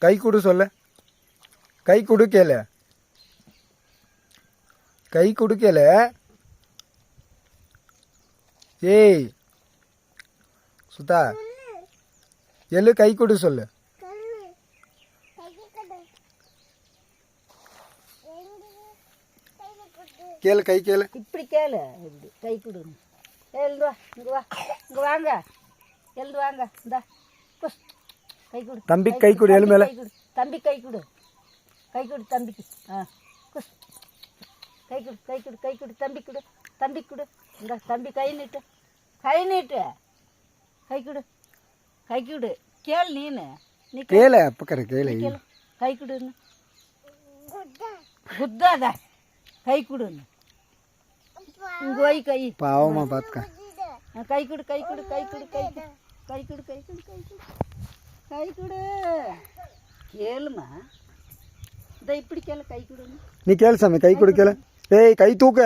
கை கொடு சொல்ல. கை கொடுக்கல. கை கொடுக்கல. ஏய் சுதா எல்லு கை கொடு சொல்லு. கேளு கை கேளு. இப்படி கேளு. இப்படி கை கொடு. எழுந்து வா. இங்கே வா. இங்கே வாங்க. எழுந்து வாங்க. இந்தா கை கொடு. தம்பி கை கொடு. எழு மேல. தம்பி கை கொடு. கை கொடு தம்பிக்கு. குஸ். கை கொடு. கை கொடு. கை கொடு. தம்பி கொடு. தம்பி கொடு. இந்த தம்பி கை நீட்டு. கை நீட்டு. கை கொடு. கை கொடு. கேளு நீனு. நீ கேளு. அப்பக்கற கேளு. கேளு. கை கொடுன்னு. குத்தாத. கை கொடுன்னு. இங்கே வை கை. பாவமா பார்த்துக்க. கை கொடு. கை கொடு. கை கொடு. கை கொடு. கை கொடு. கை கொடு. கை கொடு. கை கொடு. கேளுமா. இந்த இப்படி கேளு. கை கொடுன்னு. நீ கேளு சாமி. கை கொடு கேளு. ஏய் கை தூக்க.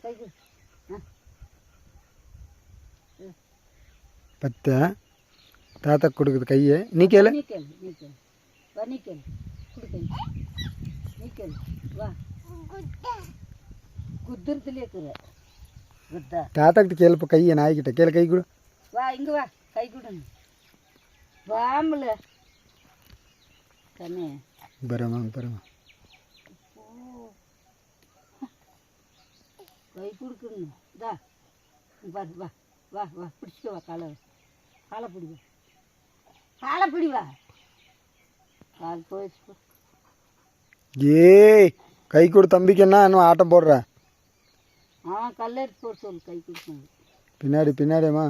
கை கொடு. பத்த தாத்தா கொடுக்குது கையை. நீ கேளு. நீ கேளு. நீ கேளு. வா நீ கேளு. கொடு. நீ கேளு. வா. குத்துறதுல இருக்கிற குத்தா. தாத்தா கிட்ட கேளு. இப்போ கையை நாய்கிட்ட கேளு. கை கொடு. வா இங்கே வா. கை கொடுங்க. வாமல கண்ணே. பரமா பரமா. கை கொடுக்கணும். இதா பாரு. வா வா வா. பிடிச்சிக்க வா. காலை காலை பிடிவா. காலை பிடிவா. கால் போயிடுச்சு. ஏய் கை கொடு தம்பிக்கு. என்ன இன்னும் ஆட்டம் போடுற. கல்லெடுத்து போட சொல்லு. கை கொடுக்கணும். பின்னாடி பின்னாடியம்மா.